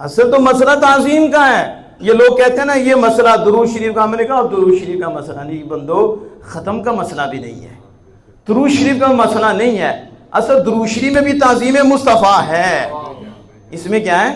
اصل تو مسئلہ تعظیم کا ہے. یہ لوگ کہتے ہیں نا یہ مسئلہ درود شریف کا. میں نے کہا درود شریف کا مسئلہ نہیں بندو، ختم کا مسئلہ بھی نہیں ہے، درود شریف کا مسئلہ نہیں ہے. اصل درود شریف میں بھی تعظیم مصطفیٰ ہے. اس میں کیا ہے؟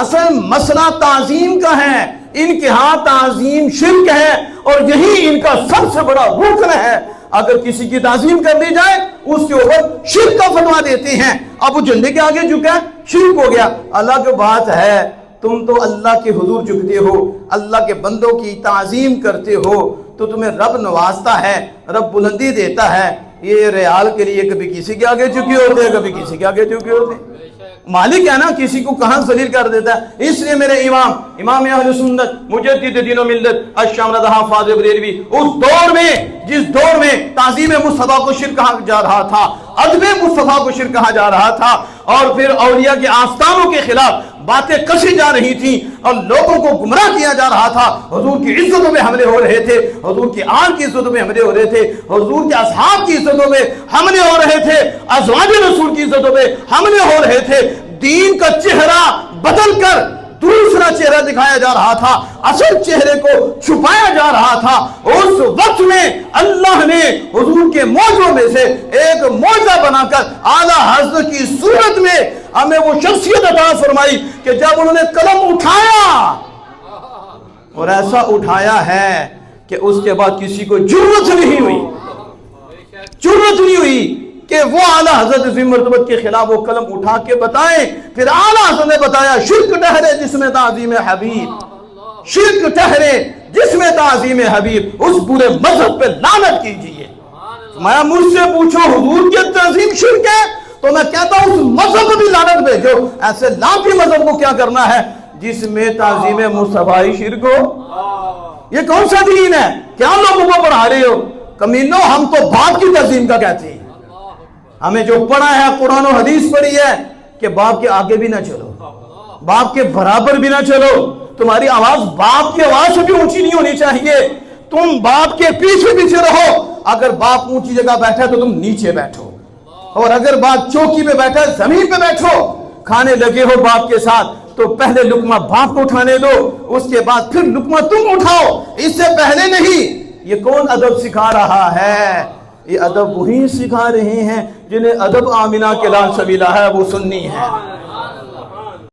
اصل مسئلہ تعظیم کا ہے. ان کے ہاں تعظیم شرک ہے اور یہی ان کا سب سے بڑا رکن ہے. اگر کسی کی تعظیم کر دی جائے اس کے اوپر شرک کا فتویٰ دیتے ہیں. اب وہ جھنڈے کے آگے جھکا ہے، شرک ہو گیا. اللہ کی بات ہے، تم تو اللہ کے حضور جھکتے ہو، اللہ کے بندوں کی تعظیم کرتے ہو تو تمہیں رب نوازتا ہے، رب بلندی دیتا ہے. یہ ریال کے لیے کبھی کسی کے آگے جھکے ہوتے ہیں، کبھی کسی کے آگے جھکے ہوتے ہیں. مالک ہے نا، کسی کو کہاں ذلیل کر دیتا ہے. اس لیے میرے امام اہل سنت مجدد دین و ملت الشام رضا حافظ بریلوی اس دور میں، جس دور میں تعظیم مصطفیٰ کو شرک کہا جا رہا تھا، ادب مصطفیٰ کو شرک کہا جا رہا تھا، اور پھر اولیاء کے آستانوں کے خلاف باتیں کشی جا رہی تھیں اور لوگوں کو گمراہ کیا جا رہا تھا. حضور کی عزتوں میں حملے ہو رہے تھے، حضور کی آل کی عزتوں میں حملے ہو رہے تھے، حضور کے اصحاب کی عزتوں میں حملے ہو رہے تھے، ازواج رسول کی عزتوں میں حملے ہو رہے تھے. دین کا چہرہ بدل کر دوسرا چہرہ دکھایا جا رہا تھا، اصل چہرے کو چھپایا جا رہا تھا. اس وقت میں اللہ نے حضور کے موجوں میں سے ایک موجہ بنا کر اعلیٰ حضرت کی صورت میں ہمیں وہ شخصیت عطا فرمائی کہ جب انہوں نے قلم اٹھایا، اور ایسا اٹھایا ہے کہ اس کے بعد کسی کو جرأت نہیں ہوئی کہ وہ اعلیٰ حضرت عظیم مرتبت کے خلاف وہ قلم اٹھا کے بتائیں. پھر اعلیٰ حضرت نے بتایا شرک ٹھہرے جس میں تعظیم حبیب، شرک ٹھہرے جس میں تعظیم حبیب، اس برے مذہب پہ لعنت کیجئے. میں مجھ سے پوچھو حضور کی تعظیم شرک ہے تو میں کہتا ہوں اس مذہب کو بھی لعنت بھیجو. ایسے لعنتی مذہب کو کیا کرنا ہے جس میں تعظیم مصطفیٰ شرک ہو؟ یہ کون سا دین ہے؟ کیا لوگوں کو پڑھا رہے ہو؟ کمینو، ہم تو باپ کی تعظیم کا کہتے ہیں. ہمیں جو پڑھا ہے قرآن و حدیث پڑھی ہے کہ باپ کے آگے بھی نہ چلو، باپ کے برابر بھی نہ چلو. تمہاری آواز باپ کی آواز سے بھی اونچی نہیں ہونی چاہیے. تم باپ کے پیچھے رہو. اگر باپ اونچی جگہ بیٹھا ہے تو تم نیچے بیٹھو، اور اگر باپ چوکی پہ بیٹھا ہے زمین پہ بیٹھو. کھانے لگے ہو باپ کے ساتھ تو پہلے لقمہ باپ کو اٹھانے دو، اس کے بعد پھر لقمہ تم اٹھاؤ، اس سے پہلے نہیں. یہ کون ادب سکھا رہا ہے؟ یہ ادب وہی سکھا رہے ہیں جنہیں ادب آمنہ کے لال سبیلہ ہے، وہ سنی ہے.